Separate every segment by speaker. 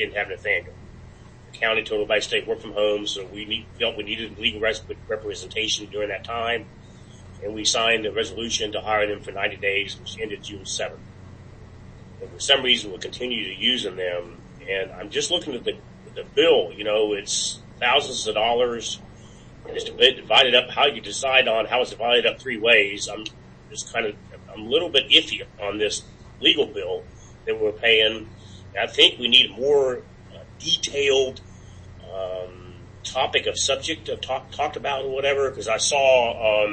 Speaker 1: didn't have Nathaniel. The county told everybody to stay work from home, so felt we needed legal representation during that time, and we signed a resolution to hire them for 90 days, which ended June 7th. And for some reason, we'll continue to using them. And I'm just looking at the bill. It's thousands of dollars, and it's divided up. How you decide on how it's divided up three ways. I'm a little bit iffy on this legal bill that we're paying. I think we need more detailed topic of subject of talked about or whatever. Because I saw,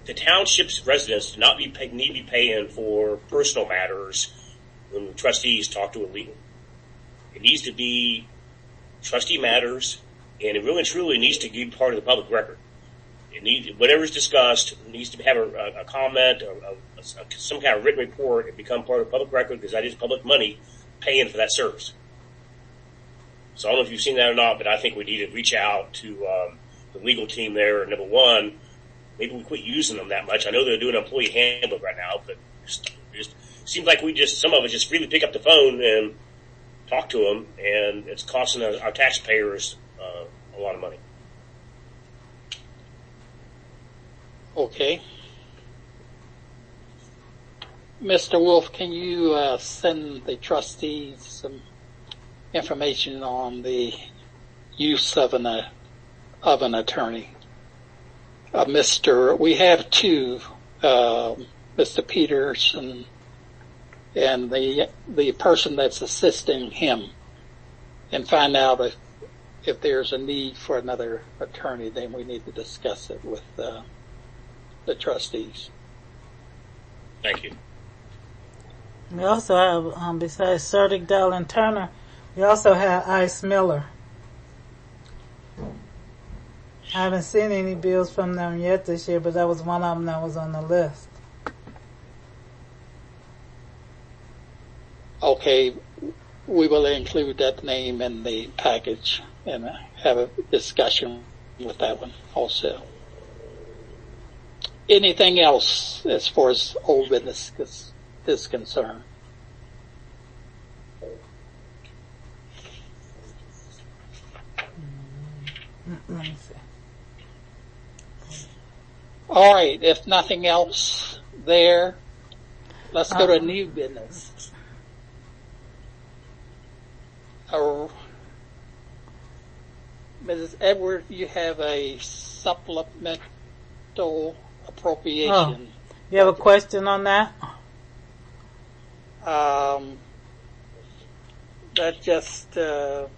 Speaker 1: the township's residents do not need to be paying for personal matters when the trustees talk to a legal. It needs to be trustee matters, and it really and truly needs to be part of the public record. Whatever's discussed needs to have a comment or some kind of written report and become part of the public record, because that is public money paying for that service. So I don't know if you've seen that or not, but I think we need to reach out to the legal team there. Number one, maybe we quit using them that much. I know they're doing an employee handbook right now, but it seems like some of us just really pick up the phone and talk to them, and it's costing our taxpayers a lot of money.
Speaker 2: Okay. Mr. Wolf, can you send the trustees some information on the use of an attorney? We have two, Mr. Peterson and the person that's assisting him, and find out if there's a need for another attorney. Then we need to discuss it with the trustees.
Speaker 1: Thank you.
Speaker 3: We also have, besides Surdick, Dell, and Turner, we also have Ice Miller. I haven't seen any bills from them yet this year, but that was one of them that was on the list.
Speaker 2: Okay, we will include that name in the package and have a discussion with that one also. Anything else as far as old business is concerned?
Speaker 3: Let me see.
Speaker 2: All right, if nothing else there, let's go to new business. Mrs. Edwards, you have a supplemental appropriation.
Speaker 3: You have a question on that?
Speaker 2: That just adding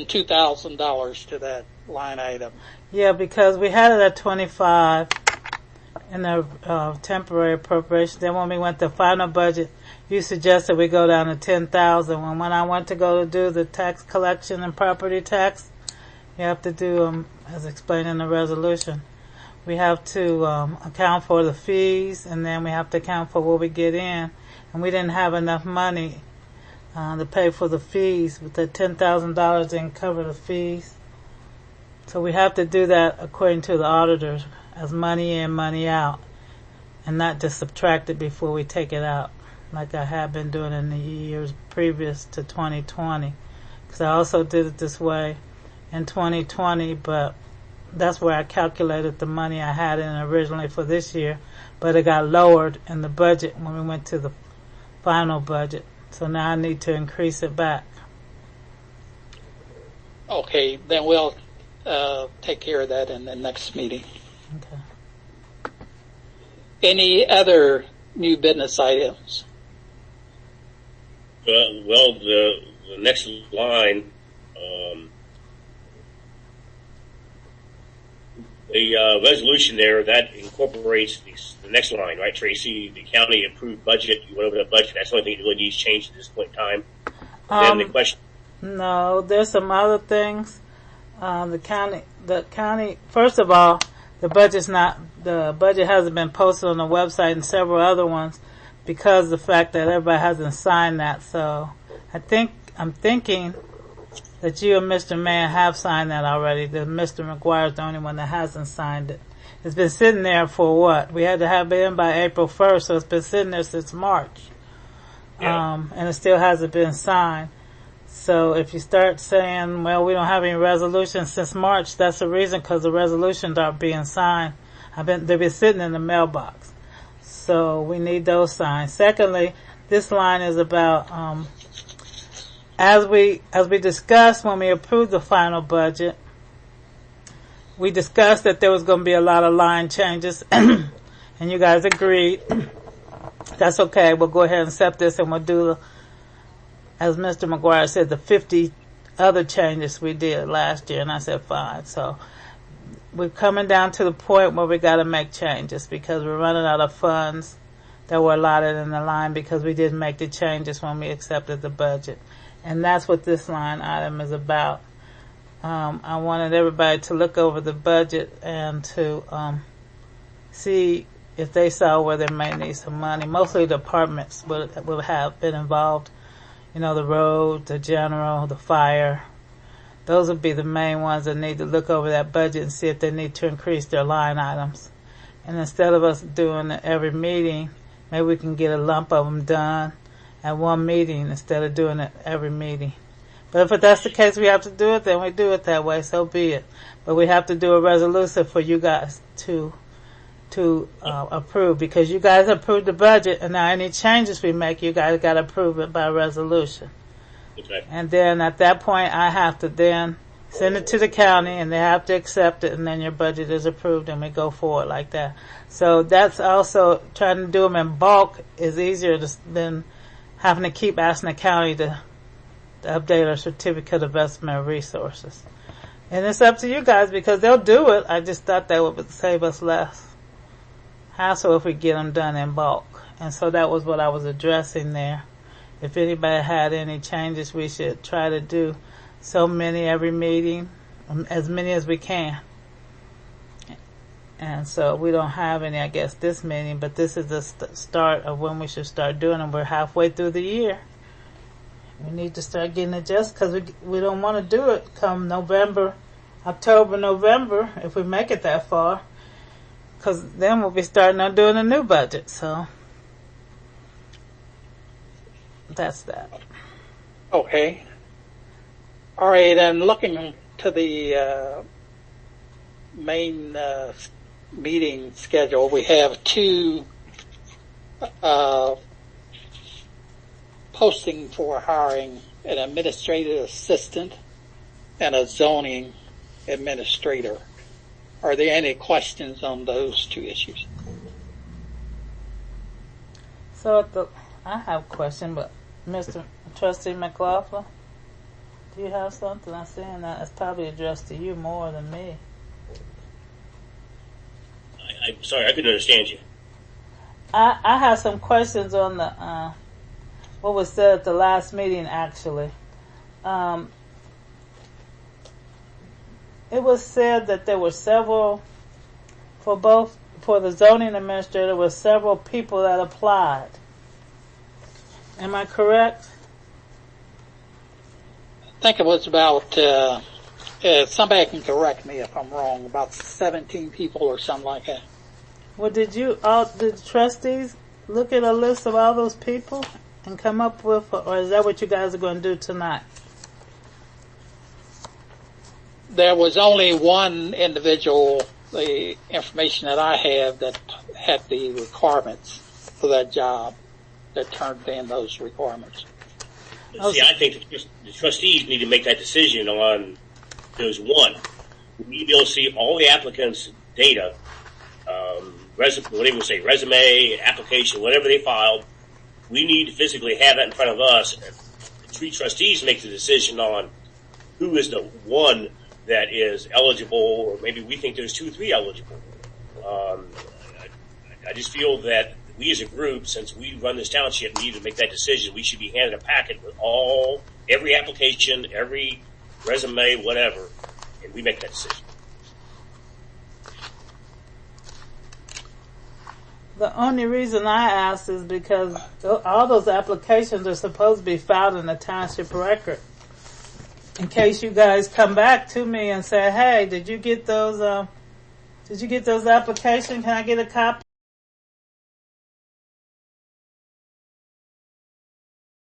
Speaker 2: $2,000 to that line item.
Speaker 3: Yeah, because we had it at 25 in the temporary appropriation. Then when we went to final budget, you suggested we go down to 10,000. When I went to go to do the tax collection and property tax, you have to do as explained in the resolution. We have to account for the fees, and then we have to account for what we get in. And we didn't have enough money to pay for the fees, but the $10,000 didn't cover the fees. So we have to do that according to the auditors as money in, money out, and not just subtract it before we take it out, like I have been doing in the years previous to 2020. Because I also did it this way in 2020, but that's where I calculated the money I had in originally for this year, but it got lowered in the budget when we went to the final budget. So now I need to increase it back.
Speaker 2: Okay, then we'll take care of that in the next meeting.
Speaker 3: Okay.
Speaker 2: Any other new business items?
Speaker 1: Well, the next line, the resolution there, that incorporates the next line, right, Tracy? The county approved budget. You went over that budget. That's the only thing that really needs changed at this point in time. Then the question.
Speaker 3: No, there's some other things. The county. First of all, the budget hasn't been posted on the website and several other ones because of the fact that everybody hasn't signed that. So I'm thinking that you and Mr. Mann have signed that already. That Mr. McGuire is the only one that hasn't signed it. It's been sitting there for what? We had to have it in by April 1st, so it's been sitting there since March.
Speaker 1: Yeah.
Speaker 3: And it still hasn't been signed. So if you start saying, well, we don't have any resolutions since March, that's the reason, because the resolutions aren't being signed. They've been sitting in the mailbox. So we need those signed. Secondly, this line is about, as we discussed when we approved the final budget, we discussed that there was going to be a lot of line changes, and you guys agreed. That's okay. We'll go ahead and accept this, and we'll do, as Mr. McGuire said, the 50 other changes we did last year, and I said fine. So we're coming down to the point where we got to make changes because we're running out of funds that were allotted in the line because we didn't make the changes when we accepted the budget. And that's what this line item is about. I wanted everybody to look over the budget and to see if they saw where they may need some money. Mostly departments will have been involved. You know, the road, the general, the fire. Those would be the main ones that need to look over that budget and see if they need to increase their line items. And instead of us doing it every meeting, maybe we can get a lump of them done at one meeting instead of doing it every meeting. But if that's the case, we have to do it, then we do it that way, so be it. But we have to do a resolution for you guys to approve, because you guys approved the budget, and now any changes we make, you guys got to approve it by resolution.
Speaker 1: Okay.
Speaker 3: And then at that point, I have to then send it to the county, and they have to accept it, and then your budget is approved, and we go forward like that. So that's also, trying to do them in bulk is easier than having to keep asking the county to update our certificate of investment resources. And it's up to you guys because they'll do it. I just thought that would save us less hassle if we get them done in bulk. And so that was what I was addressing there. If anybody had any changes, we should try to do so many every meeting, as many as we can. And so we don't have any, I guess, this meeting, but this is the start of when we should start doing them. We're halfway through the year. We need to start getting adjusted because we don't want to do it come October, November, if we make it that far, because then we'll be starting on doing a new budget. So that's that.
Speaker 2: Okay. All right, and looking to the main meeting schedule, we have two posting for hiring an administrative assistant and a zoning administrator. Are there any questions on those two issues?
Speaker 3: So I have a question, but Mr. Trustee McLaughlin, do you have something? I'm saying that it's probably addressed to you more than me.
Speaker 1: I'm sorry, I couldn't understand you.
Speaker 3: I have some questions on the what was said at the last meeting. Actually, it was said that there were several for the zoning administrator. There were several people that applied. Am I correct?
Speaker 2: I think it was about, somebody can correct me if I'm wrong, about 17 people or something like that.
Speaker 3: Well, did the trustees look at a list of all those people and come up with, or is that what you guys are going to do tonight?
Speaker 2: There was only one individual, the information that I have, that had the requirements for that job, that turned in those requirements.
Speaker 1: See, I think the trustees need to make that decision on those one. We need to be able to see all the applicants' data, resume, application, whatever they filed. We need to physically have that in front of us. The three trustees make the decision on who is the one that is eligible, or maybe we think there's 2 or 3 eligible. I just feel that we as a group, since we run this township, need to make that decision. We should be handed a packet with every application, every resume, whatever, and we make that decision.
Speaker 3: The only reason I asked is because all those applications are supposed to be filed in the township record. In case you guys come back to me and say, hey, did you get those Did you get those applications? Can I get a copy?